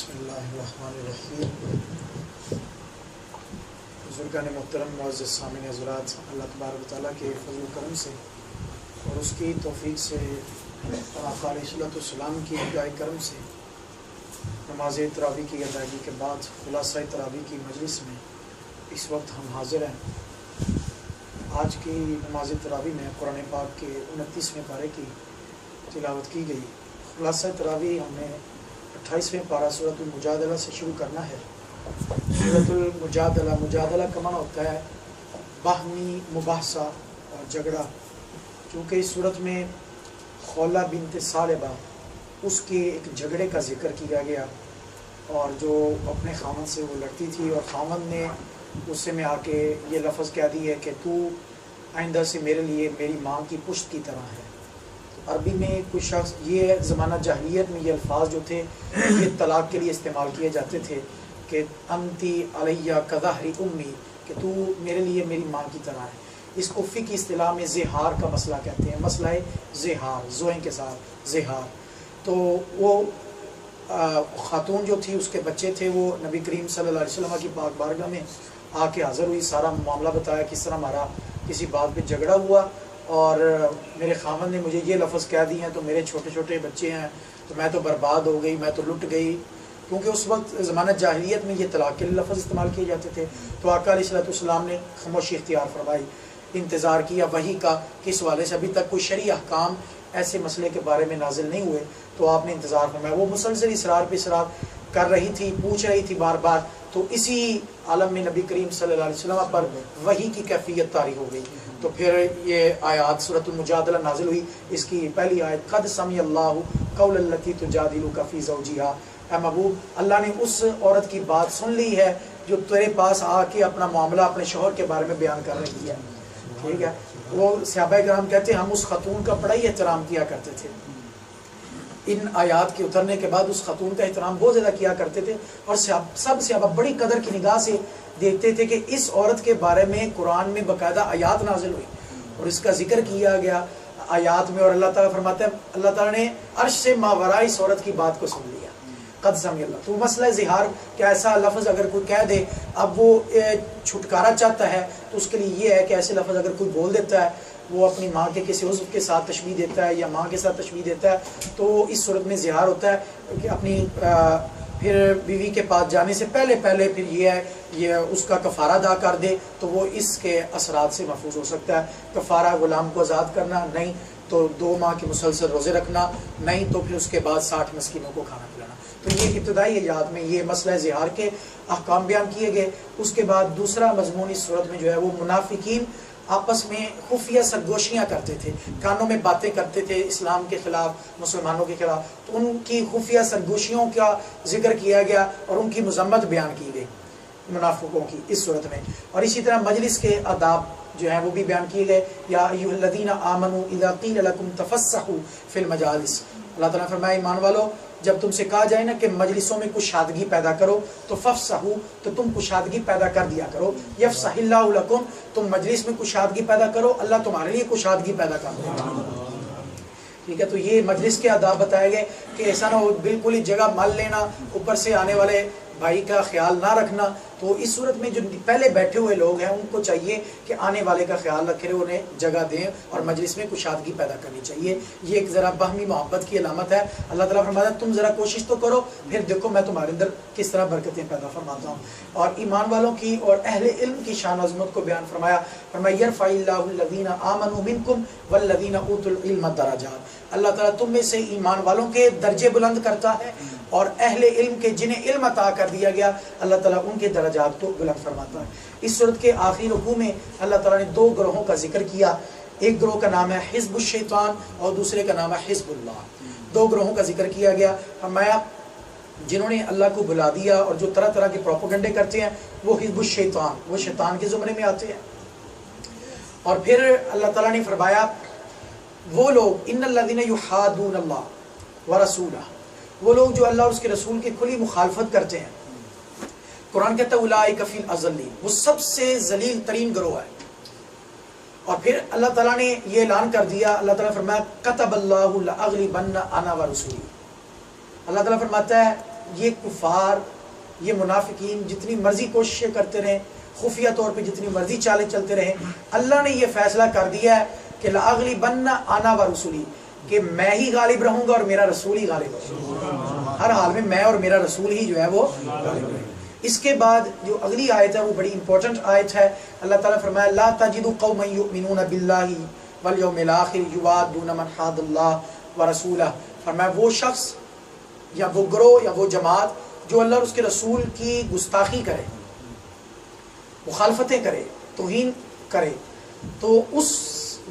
بسم اللہ الرحمن الرحیم۔ بزرگان محترم معزز سامعین حضرات، اللہ تبارک و تعالیٰ کے فضل و کرم سے اور اس کی توفیق سے اور آقا علیہ الصلوۃ والسلام کی ہدایت کرم سے نماز تراویح کی ادائیگی کے بعد خلاصہ تراویح کی مجلس میں اس وقت ہم حاضر ہیں۔ آج کی نماز تراویح میں قرآن پاک کے 29ویں پارے کی تلاوت کی گئی۔ خلاصہ تراویح ہم نے 28ویں پارہ سورۃ المجادلہ سے شروع کرنا ہے۔ سورۃ المجادلہ، مجادلہ کا معنی ہوتا ہے باہمی مباحثہ اور جھگڑا، کیونکہ اس صورت میں خولہ بنت ثعلبہ اس کے ایک جھگڑے کا ذکر کیا گیا، اور جو اپنے خاوند سے وہ لڑتی تھی اور خاوند نے غصے میں آ کے یہ لفظ کہہ دی ہے کہ تو آئندہ سے میرے لیے میری ماں کی پشت کی طرح ہے۔ عربی میں کچھ شخص، یہ زمانہ جاہلیت میں یہ الفاظ جو تھے یہ طلاق کے لیے استعمال کیے جاتے تھے کہ انتی علیہ کظہر امی، کہ تو میرے لیے میری ماں کی طرح ہے۔ اس کو فقہی اصطلاح میں زہار کا مسئلہ کہتے ہیں، مسئلہ زہار، زوئیں کے ساتھ زہار۔ تو وہ خاتون جو تھی، اس کے بچے تھے، وہ نبی کریم صلی اللہ علیہ وسلم کی پاک بارگاہ میں آ کے حاضر ہوئی، سارا معاملہ بتایا کس طرح ہمارا کسی بات پہ جھگڑا ہوا اور میرے خاوند نے مجھے یہ لفظ کہہ دی ہیں، تو میرے چھوٹے چھوٹے بچے ہیں، تو میں تو برباد ہو گئی، میں تو لٹ گئی، کیونکہ اس وقت زمانہ جاہلیت میں یہ طلاق کے لفظ استعمال کیے جاتے تھے۔ تو آقا علیہ الصلوۃ والسلام نے خاموشی اختیار فرمائی، انتظار کیا وحی کا، کس والے سے ابھی تک کوئی شرعی احکام ایسے مسئلے کے بارے میں نازل نہیں ہوئے، تو آپ نے انتظار فرمایا۔ وہ مسلسل اصرار پہ اصرار کر رہی تھی، پوچھ رہی تھی بار بار، تو اسی عالم میں نبی کریم صلی اللہ علیہ وسلم پر وحی کی کیفیت طاری ہو گئی۔ تو پھر یہ آیات سورۃ المجادلہ نازل ہوئی۔ اس کی پہلی آیت، قد سمع اللہ قول التی تجادلک فی زوجہا، اے محبوب، اللہ نے اس عورت کی بات سن لی ہے جو تیرے پاس آ کے اپنا معاملہ اپنے شوہر کے بارے میں بیان کر رہی ہے۔ ٹھیک ہے، وہ صحابہ کرام کہتے ہیں ہم اس خاتون کا بڑا ہی احترام کیا کرتے تھے، ان آیات کے اترنے کے بعد اس خاتون کا احترام بہت زیادہ کیا کرتے تھے، اور سب صحابہ بڑی قدر کی نگاہ سے دیکھتے تھے کہ اس عورت کے بارے میں قرآن میں باقاعدہ آیات نازل ہوئی اور اس کا ذکر کیا گیا آیات میں، اور اللہ تعالیٰ فرماتا ہے اللہ تعالیٰ نے عرش سے ماورا اس عورت کی بات کو سن لیا۔ قد سمع اللہ، تو مسئلہ زہار کہ ایسا لفظ اگر کوئی کہہ دے، اب وہ چھٹکارا چاہتا ہے تو اس کے لیے یہ ہے کہ ایسے لفظ اگر کوئی بول دیتا ہے، وہ اپنی ماں کے کسی عضو کے ساتھ تشبیہ دیتا ہے یا ماں کے ساتھ تشبیہ دیتا ہے، تو اس صورت میں زہار ہوتا ہے کہ اپنی پھر بیوی کے پاس جانے سے پہلے پھر یہ ہے یہ اس کا کفارہ ادا کر دے تو وہ اس کے اثرات سے محفوظ ہو سکتا ہے۔ کفارہ غلام کو آزاد کرنا، نہیں تو 2 ماہ کے مسلسل روزے رکھنا، نہیں تو پھر اس کے بعد 60 مسکینوں کو کھانا کھلانا۔ تو یہ ابتدائی ایات میں یہ مسئلہ زہار کے احکام بیان کیے گئے۔ اس کے بعد دوسرا مضمون اس صورت میں جو ہے وہ منافقین آپس میں خفیہ سرگوشیاں کرتے تھے، کانوں میں باتیں کرتے تھے اسلام کے خلاف، مسلمانوں کے خلاف، تو ان کی خفیہ سرگوشیوں کا ذکر کیا گیا اور ان کی مذمت بیان کی گئی منافقوں کی اس صورت میں۔ اور اسی طرح مجلس کے آداب جو ہیں وہ بھی بیان کیے گئے، یا ایھا الذین آمنوا اذا قیل لکم تفسحوا فی المجالس، اللہ تعالیٰ نے فرمایا ایمان والو، جب تم سے کہا جائے نا کہ مجلسوں میں کشادگی پیدا کرو تو ففسحوا، تو تم کشادگی پیدا کر دیا کرو، یفسح اللہ لکم، تم مجلس میں کشادگی پیدا کرو، اللہ تمہارے لیے کشادگی پیدا کر دے گا۔ ٹھیک ہے، تو یہ مجلس کے آداب بتائے گئے کہ ایسا نہ ہو بالکل ہی جگہ مال لینا، اوپر سے آنے والے بھائی کا خیال نہ رکھنا۔ تو اس صورت میں جو پہلے بیٹھے ہوئے لوگ ہیں ان کو چاہیے کہ آنے والے کا خیال رکھیں، انہیں جگہ دیں اور مجلس میں کشادگی پیدا کرنی چاہیے۔ یہ ایک ذرا باہمی محبت کی علامت ہے۔ اللہ تعالیٰ فرماتا ہے تم ذرا کوشش تو کرو، پھر دیکھو میں تمہارے اندر کس طرح برکتیں پیدا فرماتا ہوں۔ اور ایمان والوں کی اور اہل علم کی شان و عظمت کو بیان فرمایا، یرفع اللہ الذین آمنوا منکم والذین اوتوا العلم درجات، اللہ تعالیٰ تم میں سے ایمان والوں کے درجے بلند کرتا ہے اور اہل علم کے جنہیں علم عطا کر دیا گیا اللہ تعالیٰ ان کے درجات کو بلند فرماتا ہے۔ اس صورت کے آخری رکوع میں اللہ تعالیٰ نے 2 گروہوں کا ذکر کیا، ایک گروہ کا نام ہے حزب الشیطان اور دوسرے کا نام ہے حزب اللہ۔ 2 گروہوں کا ذکر کیا گیا، فرمایا جنہوں نے اللہ کو بھلا دیا اور جو طرح طرح کے پروپیگنڈے کرتے ہیں وہ حزب الشیطان، وہ شیطان کے زمرے میں آتے ہیں۔ اور پھر اللہ تعالیٰ نے فرمایا وہ لوگ ان الذین یحادون اللہ ورسولہ، وہ لوگ جو اللہ اور اس کے رسول کی کھلی مخالفت کرتے ہیں، قرآن کہتا ہے اولئک فی الاذلین، وہ سب سے ذلیل ترین گروہ ہے۔ اور پھر اللہ تعالیٰ نے یہ اعلان کر دیا، اللہ تعالیٰ فرمایا کتب اللہ لاغلبن انا ورسولی، اللہ تعالیٰ فرماتا ہے یہ کفار، یہ منافقین جتنی مرضی کوششیں کرتے رہیں، خفیہ طور پہ جتنی مرضی چالیں چلتے رہیں، اللہ نے یہ فیصلہ کر دیا ہے کہ لَأَغْلِبَنَّ أَنَا وَرُسُلِي، کہ میں ہی غالب رہوں گا اور میرا رسول ہی غالب رہے، ہر حال میں میں اور میرا رسول ہی جو ہے وہ غالب رہے۔ اس کے بعد جو اگلی آیت ہے وہ بڑی امپورٹنٹ آیت ہے۔ اللہ تعالیٰ فرمایا لَا تَجِدُ قَوْمًا يُؤْمِنُونَ بِاللَّهِ وَالْيَوْمِ الْآخِرِ يُوَادُّونَ مَنْ حَادَّ اللَّهَ وَرَسُولَهُ، فرمایا وہ شخص یا وہ گروہ یا وہ جماعت جو اللہ اور اس کے رسول کی گستاخی کرے، مخالفتیں کرے، توہین کرے، تو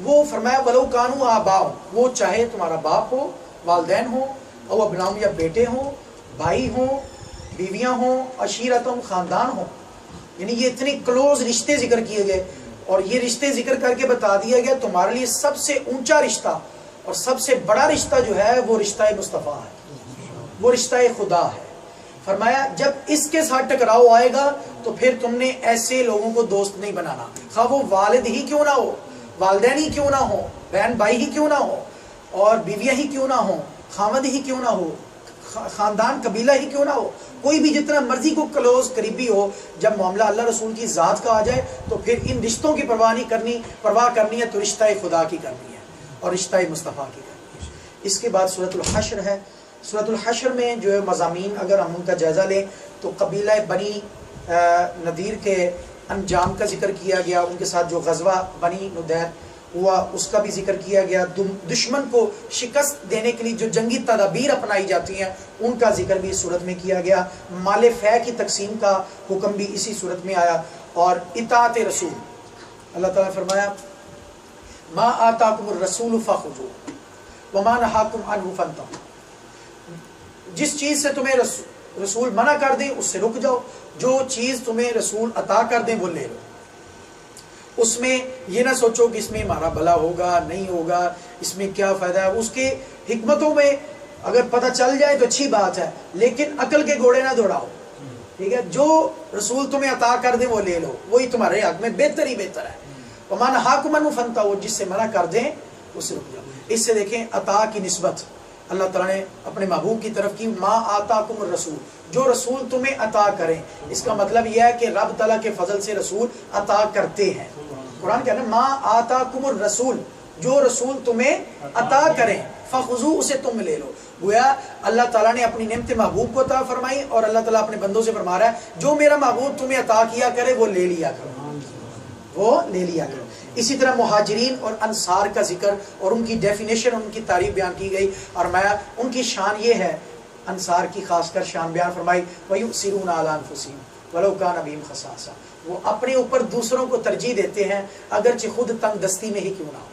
وہ فرمایا وَلَوْ كَانُوا آبَاءَهُمْ، وہ چاہے تمہارا باپ ہو، والدین ہو، او ابناؤہم یا بیٹے ہوں، بھائی ہوں، بیویاں ہوں، عشیرتہم خاندان ہوں، یعنی یہ اتنے کلوز رشتے ذکر کیے گئے، اور یہ رشتے ذکر کر کے بتا دیا گیا تمہارے لیے سب سے اونچا رشتہ اور سب سے بڑا رشتہ جو ہے وہ رشتہ مصطفیٰ ہے، وہ رشتہ خدا ہے۔ فرمایا جب اس کے ساتھ ٹکراؤ آئے گا تو پھر تم نے ایسے لوگوں کو دوست نہیں بنانا، خواہ وہ والد ہی کیوں نہ ہو، والدین ہی کیوں نہ ہو، بہن بھائی ہی کیوں نہ ہو، اور بیویاں ہی کیوں نہ ہو، خاوند ہی کیوں نہ ہو، خاندان قبیلہ ہی کیوں نہ ہو، کوئی بھی جتنا مرضی کو کلوز قریبی ہو، جب معاملہ اللہ رسول کی ذات کا آ جائے تو پھر ان رشتوں کی پرواہ نہیں کرنی، پرواہ کرنی ہے تو رشتہ خدا کی کرنی ہے اور رشتہ مصطفیٰ کی کرنی ہے۔ اس کے بعد سورۃ الحشر ہے۔ سورۃ الحشر میں جو ہے مضامین اگر ہم ان کا جائزہ لیں تو قبیلہ بنی نذیر کے انجام کا ذکر کیا گیا، ان کے ساتھ جو غزوہ بنی نذیر ہوا اس کا بھی ذکر کیا گیا، دشمن کو شکست دینے کے لیے جو جنگی تدابیر اپنائی جاتی ہیں ان کا ذکر بھی اس صورت میں کیا گیا، مال فے کی تقسیم کا حکم بھی اسی صورت میں آیا، اور اطاعت رسول۔ اللہ تعالیٰ نے فرمایا ما آتاکم الرسول فخذوہ وما نہاکم عنہ فانتہوا، جس چیز سے تمہیں رسول منع کر دیں اس سے رک جاؤ، جو چیز تمہیں رسول عطا کر دیں وہ لے لو، اس میں یہ نہ سوچو کہ اس میں ہمارا بھلا ہوگا نہیں ہوگا، اس میں کیا فائدہ ہے، اس کے حکمتوں میں اگر پتہ چل جائے تو اچھی بات ہے، لیکن عقل کے گھوڑے نہ دوڑاؤ، ٹھیک ہے، جو رسول تمہیں عطا کر دیں وہ لے لو، وہی تمہارے حق میں بہتر ہی بہتر ہے، وما نہاکم عنہ فانتہوا، جس سے منع کر دیں اس سے رک جاؤ۔ اس سے دیکھیں عطا کی نسبت اللہ تعالیٰ نے اپنے محبوب کی طرف کی، ما آتاکم الرسول، جو رسول تمہیں عطا کریں، اس کا مطلب یہ ہے کہ رب تعالیٰ کے فضل سے رسول عطا کرتے ہیں۔ قرآن کہنا ما آتاکم الرسول، جو رسول تمہیں عطا کریں فخذو، اسے تم لے لو۔ گویا اللہ تعالیٰ نے اپنی نعمت محبوب کو عطا فرمائی اور اللہ تعالیٰ اپنے بندوں سے فرما رہا ہے جو میرا محبوب تمہیں عطا کیا کرے وہ لے لیا کرو، وہ لے لیا کرو۔ اسی طرح مہاجرین اور انصار کا ذکر اور ان کی ڈیفینیشن، ان کی تعریف بیان کی گئی، اور میں ان کی شان یہ ہے، انصار کی خاص کر شان بیان فرمائی وَيُؤْثِرُونَ عَلَىٰ أَنفُسِهِمْ وَلَوْ كَانَ بِهِمْ خَصَاصَةٌ، وہ اپنے اوپر دوسروں کو ترجیح دیتے ہیں اگرچہ خود تنگ دستی میں ہی کیوں نہ ہو،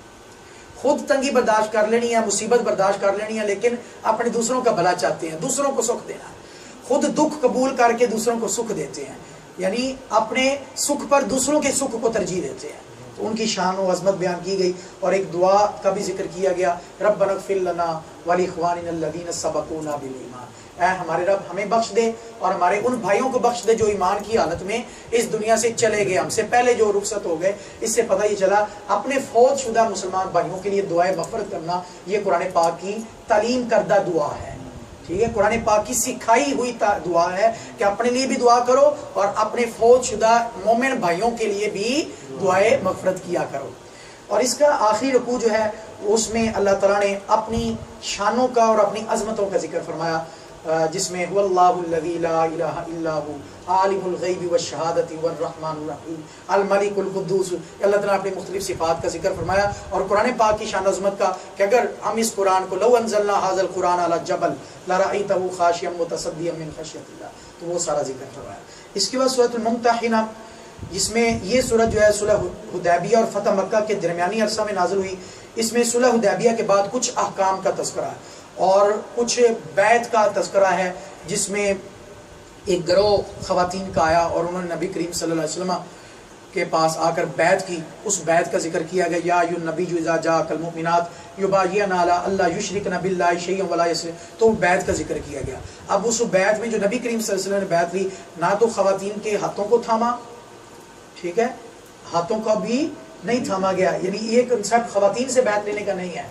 خود تنگی برداشت کر لینی ہے، مصیبت برداشت کر لینی ہے، لیکن اپنے دوسروں کا بھلا چاہتے ہیں، دوسروں کو سکھ دینا، خود دکھ قبول کر کے دوسروں کو سکھ دیتے ہیں، یعنی اپنے سکھ پر دوسروں کے سکھ کو ترجیح دیتے ہیں، تو ان کی شان و عظمت بیان کی گئی، اور ایک دعا کا بھی ذکر کیا گیا، ربنا اغفر لنا ولاخواننا الذین سبقونا بالایمان، اے ہمارے رب ہمیں بخش دے اور ہمارے ان بھائیوں کو بخش دے جو ایمان کی حالت میں اس دنیا سے چلے گئے، ہم سے پہلے جو رخصت ہو گئے۔ اس سے پتہ یہ چلا اپنے فوت شدہ مسلمان بھائیوں کے لیے دعائے مغفرت کرنا یہ قرآن پاک کی تعلیم کردہ دعا ہے، ٹھیک ہے، قرآن پاک کی سکھائی ہوئی دعا ہے کہ اپنے لیے بھی دعا کرو اور اپنے فوت شدہ مومن بھائیوں کے لیے بھی دعائے مغفرت کیا کرو۔ اور اس کا آخری رکوع جو ہے اس میں اللہ تعالیٰ نے اپنی شانوں کا اور اپنی عظمتوں کا ذکر فرمایا، جس میں هو اللہ الذی لا الہ الا هو عالم الغیب والشہادۃ والرحمن الرحیم الملک القدوس، اللہ تعالیٰ نے اپنی مختلف صفات کا ذکر فرمایا، اور قرآن پاک کی شان عظمت کا کہ اگر ہم اس قرآن کو لو انزلنا هذا القرآن على جبل لرأيته خاشعا متصدعا من خشیۃ اللہ، تو وہ سارا ذکر فرمایا۔ اس کے بعد سورۃ الممتحنہ، جس میں یہ سورت جو ہے صلح حدیبیہ اور فتح مکہ کے درمیانی عرصہ میں نازل ہوئی، اس میں صلح حدیبیہ کے بعد کچھ احکام کا تذکرہ ہے اور کچھ بیعت کا تذکرہ ہے، جس میں ایک گروہ خواتین کا آیا اور انہوں نے نبی کریم صلی اللہ علیہ وسلم کے پاس آ کر بیعت کی، اس بیعت کا ذکر کیا گیا، یا ایھا النبی اذا جاءک المؤمنات یبایعنک علی الا یشرکن باللہ شیئا ولا یسرقن، تو بیعت کا ذکر کیا گیا۔ اب اس بیعت میں جو نبی کریم صلی اللہ علیہ وسلم نے بیعت لی، نہ تو خواتین کے ہاتھوں کو تھاما، ٹھیک ہے، ہاتھوں کا بھی نہیں تھاما گیا، یعنی یہ کنسپٹ خواتین سے بیعت لینے کا نہیں ہے،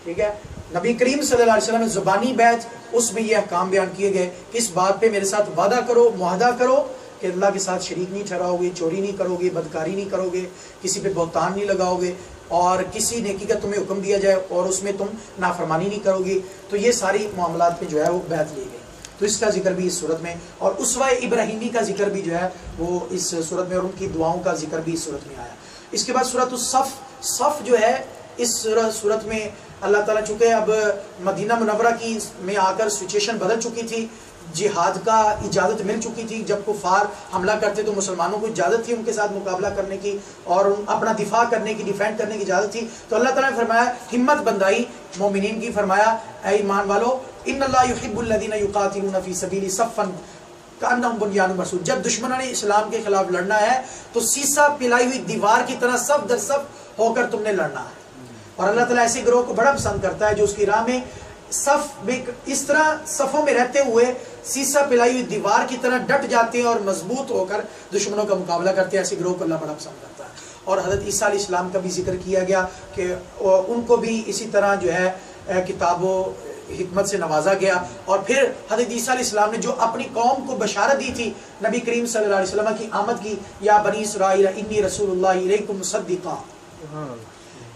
ٹھیک ہے، نبی کریم صلی اللہ علیہ وسلم نے زبانی بیعت، اس میں یہ احکام بیان کیے گئے کہ اس بات پہ میرے ساتھ وعدہ کرو، معاہدہ کرو کہ اللہ کے ساتھ شریک نہیں ٹھہراؤ گے، چوری نہیں کرو گے، بدکاری نہیں کرو گے، کسی پہ بہتان نہیں لگاؤ گے، اور کسی نیکی کا تمہیں حکم دیا جائے اور اس میں تم نافرمانی نہیں کرو گی. تو یہ ساری معاملات میں جو ہے وہ بیعت لی گئی. تو اس کا ذکر بھی اس صورت میں، اور اسوہ ابراہیمی کا ذکر بھی جو ہے وہ اس صورت میں، اور ان کی دعاؤں کا ذکر بھی اس صورت میں آیا. اس کے بعد سورۃ الصف، صف جو ہے اس صورت میں اللہ تعالیٰ چونکہ اب مدینہ منورہ کی میں آ کر سچویشن بدل چکی تھی، جہاد کا اجازت مل چکی تھی، جب کفار حملہ کرتے تو مسلمانوں کو اجازت تھی ان کے ساتھ مقابلہ کرنے کی اور اپنا دفاع کرنے کی، ڈیفینڈ کرنے کی اجازت تھی. تو اللہ تعالیٰ نے فرمایا، ہمت بندائی مومنین کی، فرمایا اے ایمان والو ان اللہ یحب الذین یقاتلون فی سبیلہ صفا کأنہم بنیان مرصوص. جب دشمنوں نے اسلام کے خلاف لڑنا ہے تو سیسا پلائی ہوئی دیوار کی طرح صف در صف ہو کر تم نے لڑنا ہے. اور اللہ تعالیٰ ایسے گروہ کو بڑا پسند کرتا ہے جو اس کی راہ میں صف میں اس طرح صفوں میں رہتے ہوئے سیسا پلائی ہوئی دیوار کی طرح ڈٹ جاتے ہیں اور مضبوط ہو کر دشمنوں کا مقابلہ کرتے ہیں. ایسے گروہ کو اللہ بڑا پسند کرتا ہے. اور حضرت عیسیٰ علیہ السلام کا بھی ذکر کیا گیا کہ ان کو بھی اسی طرح جو ہے کتاب و حکمت سے نوازا گیا. اور پھر حضرت عیسیٰ علیہ السلام نے جو اپنی قوم کو بشارت دی تھی نبی کریم صلی اللہ علیہ وسلم کی آمد کی، یا بنی اسرائیل انی رسول اللہ الیکم مصدقا،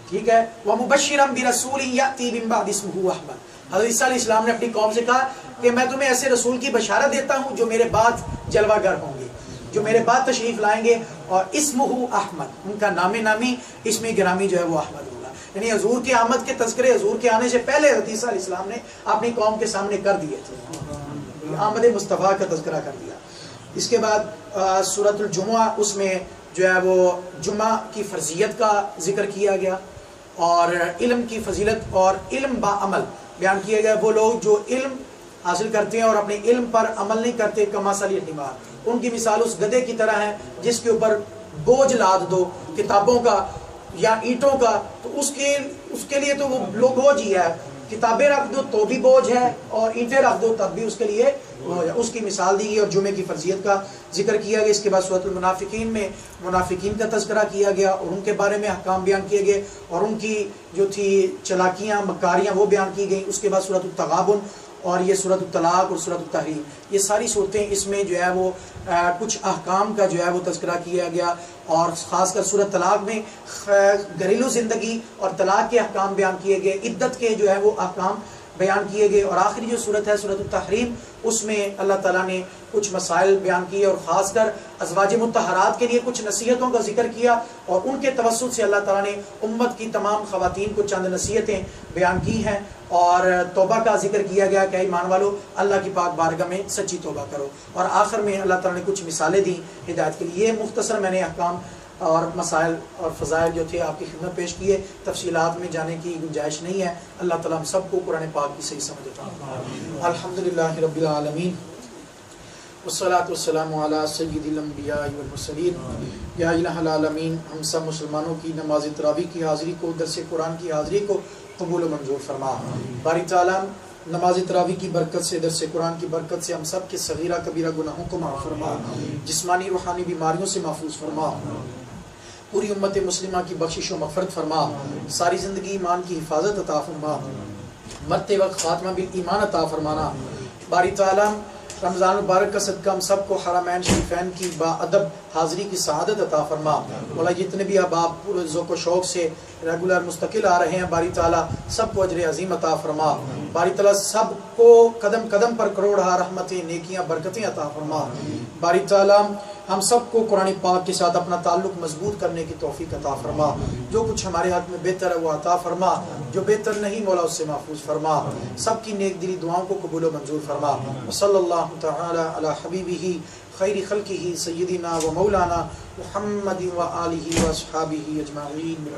ٹھیک ہے، وَمُبَشِّرًا بِرَسُولٍ يَأْتِي مِن بَعْدِ اسْمُهُ أَحْمَدُ. حضرت عیسیٰ علیہ السلام نے اپنی قوم سے کہا کہ میں تمہیں ایسے رسول کی بشارت دیتا ہوں جو میرے بعد جلوہ گر ہوں گے، جو میرے بعد تشریف لائیں گے، اور اسمہ احمد، ان کا نام نامی اسم گرامی جو ہے وہ احمد ہوگا. یعنی حضور کی آمد کے تذکرے حضور کے آنے سے پہلے حضرت عیسیٰ علیہ السلام نے اپنی قوم کے سامنے کر دیے تھے، آمد مصطفیٰ کا تذکرہ کر دیا. اس کے بعد سورۃ الجمعہ، اس میں جو ہے وہ جمعہ کی فرضیت کا ذکر کیا گیا اور علم کی فضیلت اور علم با عمل بیان کیا گیا. وہ لوگ جو علم حاصل کرتے ہیں اور اپنے علم پر عمل نہیں کرتے، کمثل الحمار، ان کی مثال اس گدھے کی طرح ہے جس کے اوپر بوجھ لاد دو کتابوں کا یا اینٹوں کا، تو اس کے لیے تو وہ بوجھ ہی ہے. کتابیں رکھ دو تو بھی بوجھ ہے اور اینٹیں رکھ دو تب بھی اس کے لیے بوجھ ہے. اس کی مثال دی گئی اور جمعے کی فرضیت کا ذکر کیا گیا. اس کے بعد سورۃ المنافقین میں منافقین کا تذکرہ کیا گیا اور ان کے بارے میں احکام بیان کیے گئے اور ان کی جو تھی چلاکیاں مکاریاں وہ بیان کی گئیں. اس کے بعد سورۃ التغابن اور یہ سورۃ الطلاق اور سورۃ التحریم، یہ ساری صورتیں اس میں جو ہے وہ کچھ احکام کا جو ہے وہ تذکرہ کیا گیا. اور خاص کر سورۃ طلاق میں گھریلو زندگی اور طلاق کے احکام بیان کیے گئے، عدت کے جو ہے وہ احکام بیان کیے گئے. اور آخری جو صورت ہے سورۃ التحریم، اس میں اللہ تعالیٰ نے کچھ مسائل بیان کیے اور خاص کر ازواج مطہرات کے لیے کچھ نصیحتوں کا ذکر کیا اور ان کے توسط سے اللہ تعالیٰ نے امت کی تمام خواتین کو چند نصیحتیں بیان کی ہیں. اور توبہ کا ذکر کیا گیا کہ ایمان والو اللہ کی پاک بارگاہ میں سچی توبہ کرو. اور آخر میں اللہ تعالیٰ نے کچھ مثالیں دیں ہدایت کے لیے. یہ مختصر میں نے احکام اور مسائل اور فضائل جو تھے آپ کی خدمت پیش کیے. تفصیلات میں جانے کی گنجائش نہیں ہے. اللہ تعالیٰ ہم سب کو قرآن پاک کی صحیح سمجھ عطا فرمائے. الحمدللہ رب العالمین والصلاة والسلام علی سید الانبیاء والمرسلین. یا الہ العالمین، ہم سب مسلمانوں کی نماز تراویح کی حاضری کو، درس قرآن کی حاضری کو قبول و منظور فرما. باری تعالیٰ نماز تراویح کی برکت سے، درس قرآن کی برکت سے ہم سب کے صغیرہ کبیرہ گناہوں کو معاف فرما، جسمانی روحانی بیماریوں سے محفوظ فرما، پوری امت مسلمہ کی بخشش و مغفرت فرما، ساری زندگی ایمان کی حفاظت عطا فرما، مرتے وقت خاتمہ بالایمان عطا فرمانا. باری تعالیٰ رمضان مبارک کا صدقہ ہم سب کو حرمین شریفین کی با ادب حاضری کی سعادت عطا فرما. مولا جتنے بھی احباب پورے ذوق و شوق سے ریگولر مستقل آ رہے ہیں، باری تعالیٰ سب کو اجر عظیم عطا فرما. باری تعالیٰ سب کو قدم قدم پر کروڑہ رحمتیں، نیکیاں، برکتیں عطا فرما. باری تعالیٰ ہم سب کو قرآن پاک کے ساتھ اپنا تعلق مضبوط کرنے کی توفیق عطا فرما. جو کچھ ہمارے ہاتھ میں بہتر ہے وہ عطا فرما، جو بہتر نہیں مولا اس سے محفوظ فرما. سب کی نیک دلی دعاؤں کو قبول و منظور فرما. صلی اللہ تعالی علی حبیبہ خیر خلقہ سیدنا و مولانا محمد و آلہ و اصحابہ اجمعین.